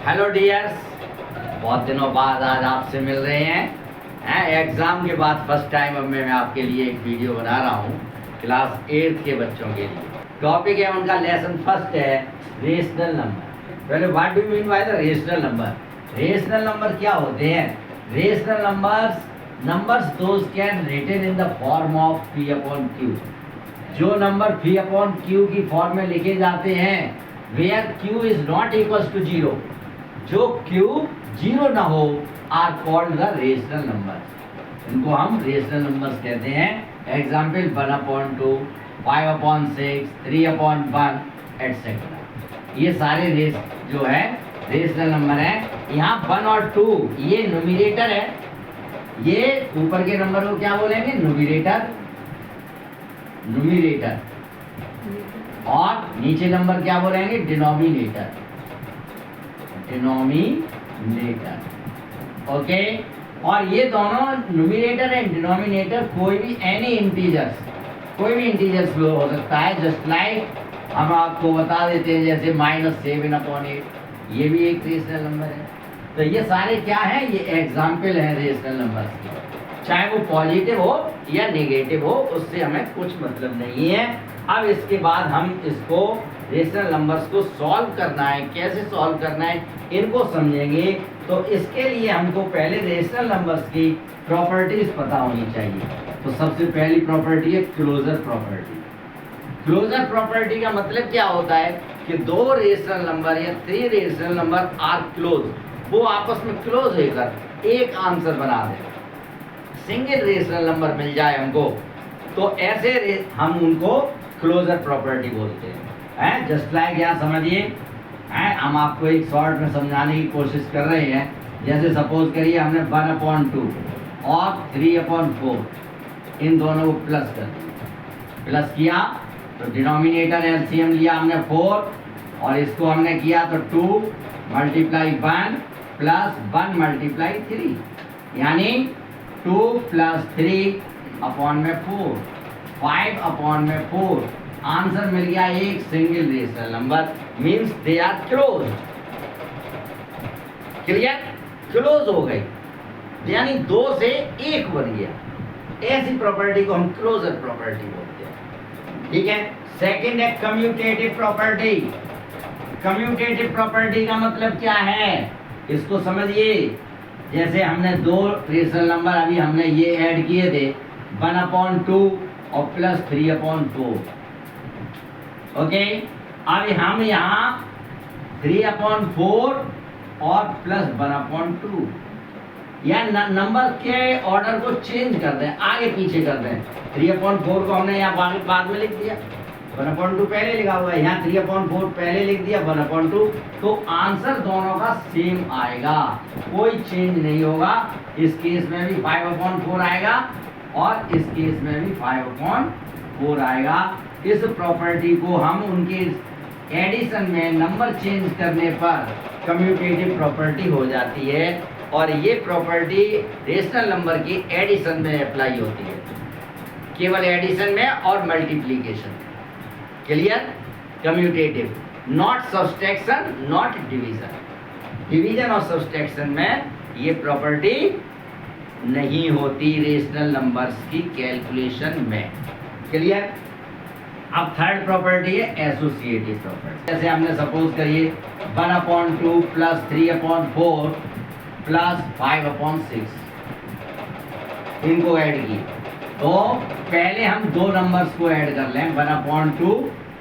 Hello dears, बहुत दिनों बाद आज आपसे मिल रहे हैं। एग्ज़ाम के बाद फर्स्ट टाइम अब मैं आपके लिए एक वीडियो बना रहा हूँ क्लास 8 के बच्चों के लिए। टॉपिक है उनका लेसन फर्स्ट है रेशनल नंबर। पहले what do you mean by the rational number? Rational number क्या होते हैं? Rational numbers those can written in the form of p upon q। जो नंबर p अपॉन q की form में लिखे जाते हैं where q is not equal to 0, जो q 0 ना हो, are called the rational number. इनको हम रेशनल नंबर्स कहते हैं। Example 1/2, 5/6, 3/1 etcetera. ये सारे जो है रेशनल नंबर है। यहाँ 1 और 2 ये न्यूमरेटर है, ये ऊपर के नंबर को क्या बोलेंगे? न्यूमरेटर। और नीचे नंबर क्या बोलेंगे? डिनोमिनेटर। ओके। और ये दोनों न्यूमरेटर एंड डिनोमिनेटर कोई भी कोई भी इंटीजर्स हो सकता है। जस्ट लाइक हम आपको बता देते हैं जैसे -7/8, ये भी एक रेशनल नंबर है। तो ये सारे क्या है? ये एग्जाम्पल है रेशनल नंबर्स के। चाहे वो पॉजिटिव हो या नेगेटिव हो, उससे हमें कुछ मतलब नहीं है। अब इसके बाद हम इसको रेशनल नंबर्स को सॉल्व करना है, कैसे सॉल्व करना है इनको समझेंगे। तो इसके लिए हमको पहले रेशनल नंबर्स की प्रॉपर्टीज पता होनी चाहिए। तो सबसे पहली प्रॉपर्टी है क्लोजर प्रॉपर्टी। क्लोजर प्रॉपर्टी का मतलब क्या होता है कि दो रेशनल नंबर या 3 रेशनल नंबर आर क्लोज, वो आपस में क्लोज होकर एक आंसर बना दें। सिंगल रेशनल नंबर मिल जाए हमको तो ऐसे हम उनको क्लोजर प्रॉपर्टी बोलते हैं। जस्ट लाइक यहाँ समझिए, हम आपको एक शॉर्ट में समझाने की कोशिश कर रहे हैं। जैसे सपोज करिए हमने 1/2 और 3/4 इन दोनों को प्लस कर दिया। प्लस किया तो डिनोमिनेटर एलसीएम लिया हमने 4 और इसको हमने किया तो 2 × 1 प्लस 1 × 3, यानी 2 + 3/4, 5/4। आंसर मिल गया एक single rational number, means they are close. Clear? Close हो गई यानी 2 से 1 बन गया। ऐसी प्रॉपर्टी को हम क्लोजर प्रॉपर्टी बोलते हैं। ठीक है। सेकंड है कम्यूटेटिव प्रॉपर्टी। कम्यूटेटिव प्रॉपर्टी का मतलब क्या है इसको समझिए। जैसे हमने 2 रेशनल नंबर अभी हमने ये ऐड किए थे 1/2 और प्लस 3/4। ओके। अब हम यहाँ 3/4 और प्लस 1/2 या नंबर के ऑर्डर को चेंज कर दें, आगे पीछे कर दें। 3/4 को हमने यहाँ बाद में लिख दिया, 1/2 पहले लिखा हुआ है, यहाँ 3/4 पहले लिख दिया 1/2, तो आंसर दोनों का सेम आएगा, कोई चेंज नहीं होगा। इस केस में भी 5/4 आएगा और इस केस में भी 5/4 आएगा। इस प्रॉपर्टी को हम उनके एडिशन में नंबर चेंज करने पर कम्यूटेटिव प्रॉपर्टी हो जाती है। और ये प्रॉपर्टी रेशनल नंबर की एडिशन में अप्लाई होती है, केवल एडिशन में और multiplication. Clear? Commutative, not subtraction, not division. Division और सब्सट्रैक्शन में ये प्रॉपर्टी नहीं होती रेशनल नंबर्स की कैलकुलेशन में। क्लियर? अब थर्ड प्रॉपर्टी है एसोसिएटिव प्रॉपर्टी। जैसे हमने सपोज करिए 1/2 प्लस 3/4 प्लस 5/6 इनको ऐड किए, तो पहले हम 2 नंबर्स को ऐड कर लें 1/2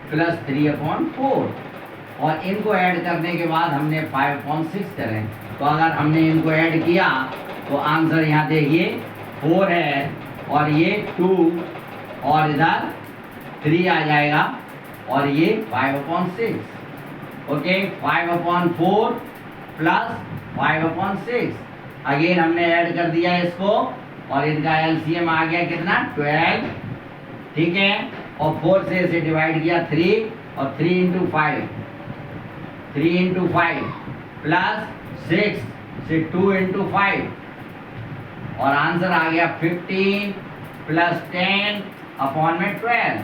प्लस 3/4 और इनको ऐड करने के बाद हमने 5/6 करें। तो अगर हमने इनको ऐड किया तो आंसर यहाँ देखिए 4 है और ये 2 और इधर 3 आ जाएगा और ये 5/6। ओके। 5/4 प्लस 5/6 अगेन हमने ऐड कर दिया इसको और इनका एलसीएम आ गया कितना? 12। ठीक है। और 4 से इसे डिवाइड किया 3 और 3 × 5 प्लस 6 से 2 × 5 और आंसर आ गया 15 प्लस 10/12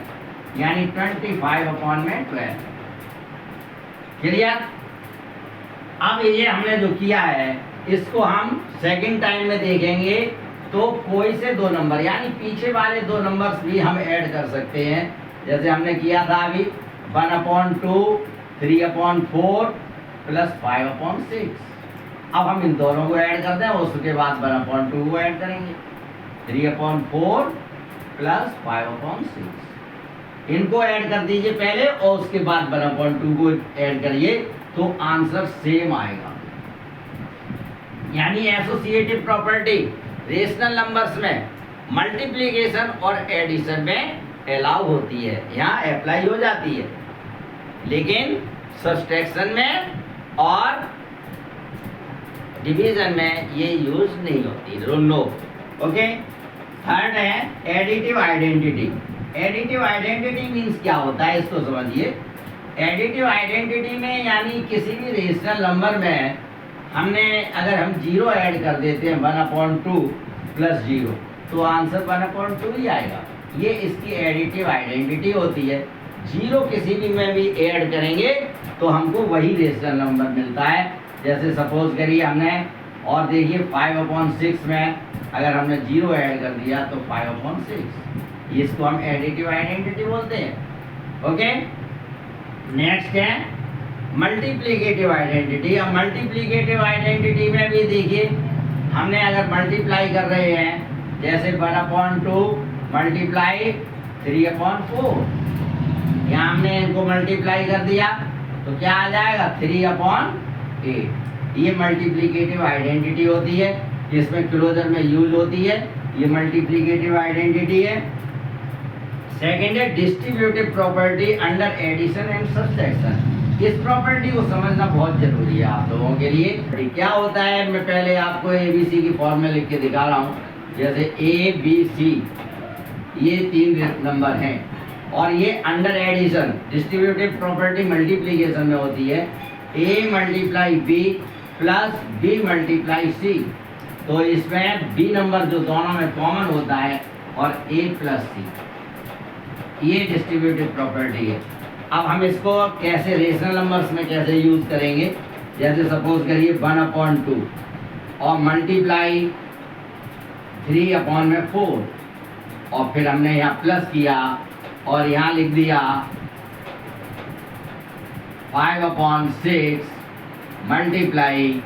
यानी 25/12। क्लियर? अब ये हमने जो किया है इसको हम सेकंड टाइम में देखेंगे, तो कोई से दो नंबर यानी पीछे वाले दो नंबर्स भी हम ऐड कर सकते हैं। जैसे हमने किया था अभी 1/2, 3/4 प्लस 5/6। अब हम इन दोनों को ऐड करते हैं, उसके बाद 1/2 को ऐड करेंगे, 3/4 प्लस 5/6। इनको ऐड कर दीजिए पहले और उसके बाद 1/2 को ऐड करिए, तो आंसर सेम आएगा। यानी एसोसिएटिव प्रॉपर्टी रेशनल नंबर्स में मल्टीप्लिकेशन और एडिशन में अलाउ होती है, यहाँ अप्लाई हो जाती है, लेकिन सब्सट्रैक्शन में और डिवीजन में ये यूज नहीं होती। नो। ओके। थर्ड है additive identity. Additive identity means क्या होता है, इसको समझिए। एडिटिव आइडेंटिटी में यानी किसी भी रेशनल नंबर में हमने अगर हम 0 ऐड कर देते हैं 1/2 प्लस 0, तो आंसर 1/2 ही आएगा। ये इसकी एडिटिव आइडेंटिटी होती है। 0 किसी भी में भी ऐड करेंगे तो हमको वही रेशनल नंबर मिलता है। जैसे सपोज करिए हमने, और देखिए 5/6 में अगर हमने 0 ऐड कर दिया तो 5/6, इसको हम एडिटिव आइडेंटिटी बोलते हैं। ओके। नेक्स्ट है मल्टीप्लिकेटिव आइडेंटिटी। अब मल्टीप्लिकेटिव आइडेंटिटी में भी देखिए, हमने अगर मल्टीप्लाई कर रहे हैं, जैसे 1/2 मल्टीप्लाई 3/4, यहाँ हमने इनको मल्टीप्लाई कर दिया तो क्या आ जाएगा 3/8। ये मल्टीप्लिकेटिव आइडेंटिटी होती है, जिसमें क्लोजर में यूज होती है। ये मल्टीप्लिकेटिव आइडेंटिटी है। सेकेंड है distributive property under addition and subtraction. इस प्रॉपर्टी को समझना बहुत जरूरी है आप लोगों के लिए। क्या होता है, मैं पहले आपको ABC की फॉर्मूला लिख के दिखा रहा हूँ। जैसे ABC ये 3 नंबर हैं, और ये under addition distributive property multiplication में होती है। A multiply B plus B multiply C, तो इसमें B नंबर जो दोनों में कॉमन होता है और A प्लस C, ये डिस्ट्रीब्यूटिव प्रॉपर्टी है। अब हम इसको कैसे रेशनल नंबर्स में कैसे यूज करेंगे, जैसे सपोज करिए 1/2 और मल्टीप्लाई 3/4, और फिर हमने यहाँ प्लस किया और यहाँ लिख दिया 5/6 मल्टीप्लाई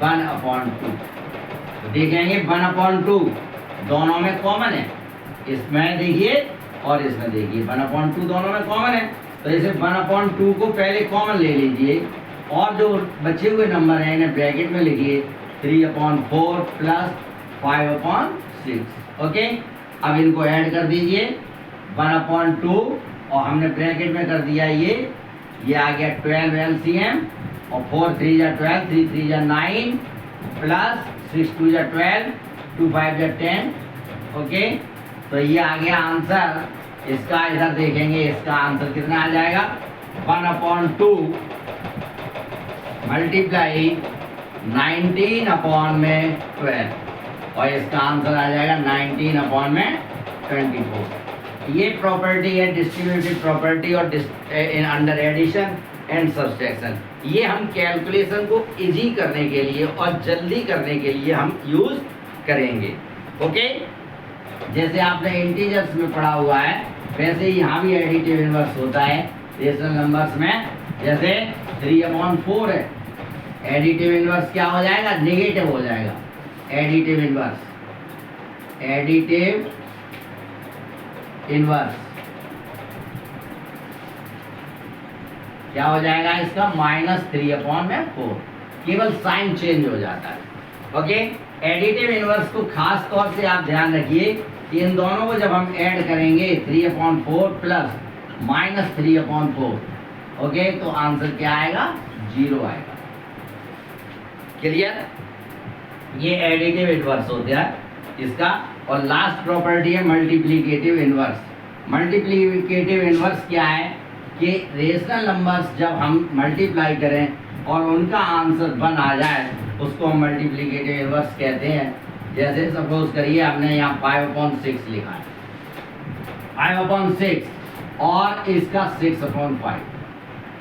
1/2। तो देखेंगे 1/2 दोनों में कॉमन है, इसमें देखिए और इसमें देखिए 1/2 दोनों में कॉमन है। तो इसे 1/2 को पहले कॉमन ले लीजिए, और जो बचे हुए नंबर हैं इन्हें ब्रैकेट में लिखिए 3/4 प्लस 5/6। ओके। अब इनको ऐड कर दीजिए 1/2, और हमने ब्रैकेट में कर दिया ये आ गया 12 LCM, और 4 3 जा 12, 3 3 जा 9 प्लस 6 2 जा 12, 2 5 जा 10। ओके। तो ये आ गया आंसर। इसका इधर देखेंगे, इसका आंसर कितना आ जाएगा 1/2 मल्टीप्लाई 19/12, और इसका आंसर आ जाएगा 19/24। ये प्रॉपर्टी है डिस्ट्रीब्यूटिव प्रॉपर्टी और अंडर एडिशन एंड सब्सट्रैक्शन। ये हम कैलकुलेशन को इजी करने के लिए और जल्दी करने के लिए हम यूज करेंगे। ओके। जैसे आपने इंटीजर्स में पढ़ा हुआ है, वैसे ही यहाँ भी एडिटिव इनवर्स होता है रेशनल नंबर्स में। जैसे 3/4 है, एडिटिव इनवर्स क्या हो जाएगा, नेगेटिव हो जाएगा। एडिटिव इनवर्स क्या हो जाएगा, इसका -3/4, केवल साइन चेंज हो जाता है। ओके। एडिटिव इनवर्स को खास तौर से आप ध्यान रखिए कि इन दोनों को जब हम ऐड करेंगे 3/4 प्लस -3/4, ओके, तो आंसर क्या आएगा, 0 आएगा। क्लियर। ये एडिटिव इनवर्स होता है इसका। और लास्ट प्रॉपर्टी है मल्टीप्लिकेटिव इनवर्स। मल्टीप्लिकेटिव इनवर्स क्या है कि रेशनल नंबर्स जब हम मल्टीप्लाई करें और उनका आंसर 1 आ जाए, उसको हम मल्टीप्लिकेटिव इनवर्स कहते हैं। जैसे सपोज करिए हमने यहाँ 5/6 लिखा है, 5/6 और इसका 6/5,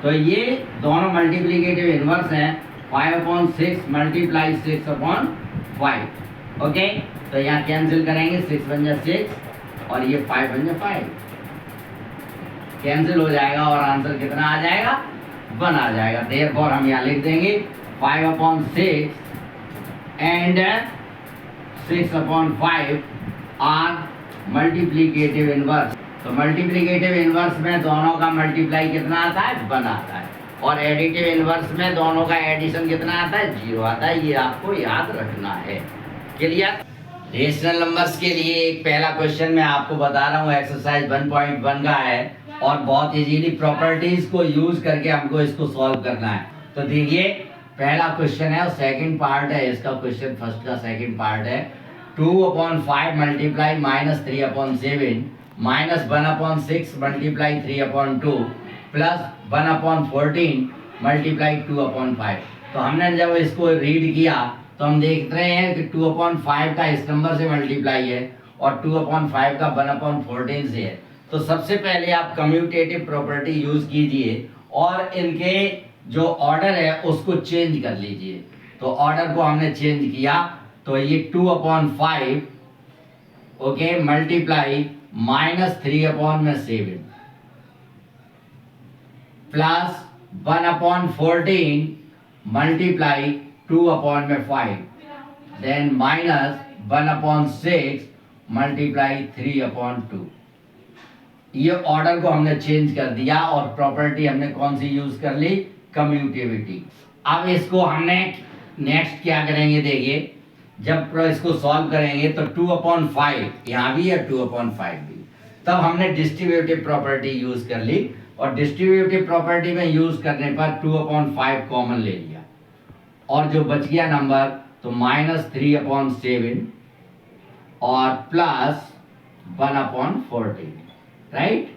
तो ये दोनों मल्टीप्लिकेटिव इनवर्स हैं। 5/6 मल्टीप्लाई 6/5। ओके, तो यहाँ कैंसिल करेंगे, 6 बन जा 6 और ये 5 बन जा 5, कैंसिल हो जाएगा और आंसर कितना आ जाएगा, 1 आ जाएगा। देयरफॉर हम यहाँ लिख देंगे 5/6 एंड 6/5 आर मल्टीप्लीकेटिव इनवर्स। तो मल्टीप्लीकेटिव इनवर्स में दोनों का मल्टीप्लाई कितना आता है, 1 आता है, और एडिटिव इनवर्स में दोनों का एडिशन कितना आता है, 0 आता है। ये आपको याद रखना है। क्लियर? रेशनल नंबर्स के लिए एक पहला क्वेश्चन मैं आपको बता रहा हूँ, एक्सरसाइज 1.1 का है और बहुत इजीली प्रॉपर्टीज को यूज करके हमको इसको सॉल्व करना है। तो देखिए पहला क्वेश्चन है और सेकंड पार्ट है इसका, क्वेश्चन फर्स्ट का सेकंड पार्ट है 2/5 मल्टीप्लाई -3/7 -1/6 मल्टीप्लाई 3/2 प्लस 1/14 मल्टीप्लाई 2/5। तो हमने जब इसको रीड किया तो हम देख रहे हैं कि 2/5 का इस नंबर से मल्टीप्लाई है और 2/5 का 1/14 से है। तो सबसे पहले आप कम्यूटेटिव प्रॉपर्टी यूज कीजिए और इनके जो ऑर्डर है उसको चेंज कर लीजिए। तो ऑर्डर को हमने चेंज किया, तो ये 2/5 okay multiply -3/7 plus 1/14 multiply 2/5 then minus 1/6 multiply 3/2। ये ऑर्डर को हमने चेंज कर दिया और प्रॉपर्टी हमने कौन सी यूज कर ली, कम्यूटेटिविटी। अब इसको हमने नेक्स्ट क्या करेंगे, देखिए जब इसको सॉल्व करेंगे तो 2/5 यहाँ भी है 2/5 भी, तब हमने डिस्ट्रीब्यूटिव प्रॉपर्टी यूज कर ली और डिस्ट्रीब्यूटिव प्रॉपर्टी में यूज करने पर 2/5 कॉमन ले लिया और जो बच गया नंबर तो -3/7 और प्लस 1/14, राइट।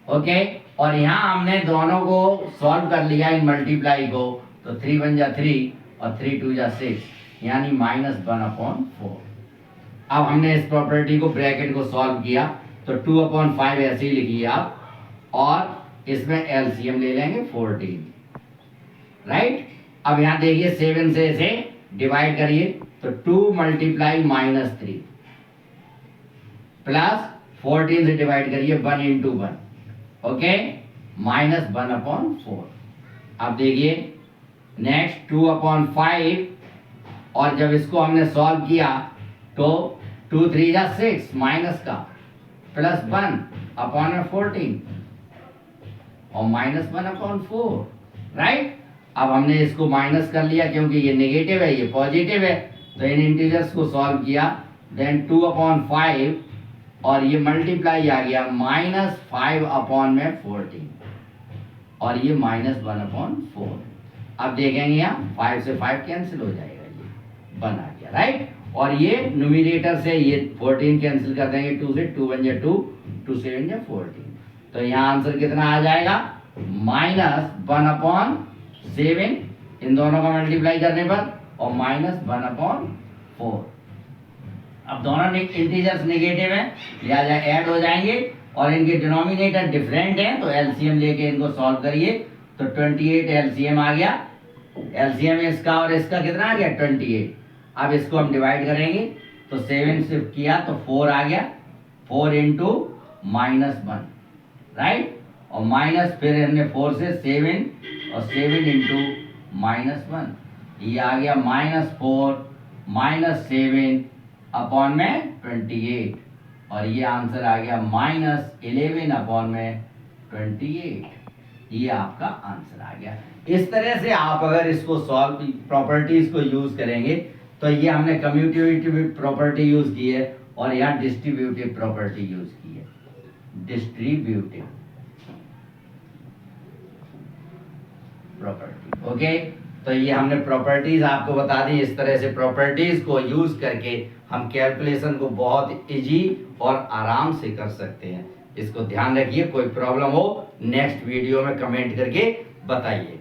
ओके, और यहाँ हमने दोनों को सॉल्व कर लिया इन मल्टीप्लाई को, तो 3 बन जा 3 और 3 2 जा 6 यानी -1/4। अब हमने इस प्रॉपर्टी को ब्रैकेट को सॉल्व किया तो 2/5 ऐसे ही लिखिए आप और इसमें एलसीएम ले लेंगे 14, राइट। अब यहाँ देखिए 7 से इसे डिवाइड करिए तो 2 मल्टीप्लाई -3 प्लस 14 से डिवाइड करिए 1 into 1 ओके -1/4। अब देखिए नेक्स्ट 2/5 और जब इसको हमने सॉल्व किया तो 2 3 जा 6 माइनस का प्लस 1/14 और -1/4, राइट। अब हमने इसको माइनस कर लिया क्योंकि ये नेगेटिव है ये पॉजिटिव है, तो इन इंटीजर्स को सॉल्व किया देन 2/5 और ये मल्टीप्लाई आ गया -5/14 और ये -1/4। अब देखेंगे यहाँ 5 से 5 कैंसिल हो जाएगा, ये 1 आ गया, राइट। और ये न्यूमरेटर से ये 14 कैंसिल कर देंगे 2 से, 2 बन जा 2 2 7 जा 14। तो यहाँ आंसर कितना आ जाएगा -1/7 इन दोनों का मल्टीप्लाई करने पर और -1/4। अब दोनों इंटीजर्स नेगेटिव हैं लिहाजा ऐड हो जाएंगे और इनके डिनोमिनेटर डिफरेंट हैं, तो एलसीएम लेके इनको सॉल्व करिए तो 28 एलसीएम आ गया। एलसीएम इसका और इसका कितना आ गया 28। अब इसको हम डिवाइड करेंगे तो 7 से किया तो 4 आ गया, 4 into -1, राइट। और माइनस फिर हमने 4 से 7 और 7 into -1 ये आ गया -4 -7 अपॉन में 28 और ये आंसर आ गया -11 अपॉन में 28। ये आपका आंसर आ गया। इस तरह से आप अगर इसको सॉल्व प्रॉपर्टीज को यूज करेंगे तो ये हमने कम्यूटेटिव प्रॉपर्टी यूज की है और यहाँ डिस्ट्रीब्यूटिव प्रॉपर्टी यूज की है, डिस्ट्रीब्यूटिव प्रॉपर्टी। ओके, तो ये हमने प्रॉपर्टीज आपको बता दी। इस तरह से प्रॉपर्टीज को यूज करके हम कैलकुलेशन को बहुत इजी और आराम से कर सकते हैं। इसको ध्यान रखिए, कोई प्रॉब्लम हो नेक्स्ट वीडियो में कमेंट करके बताइए।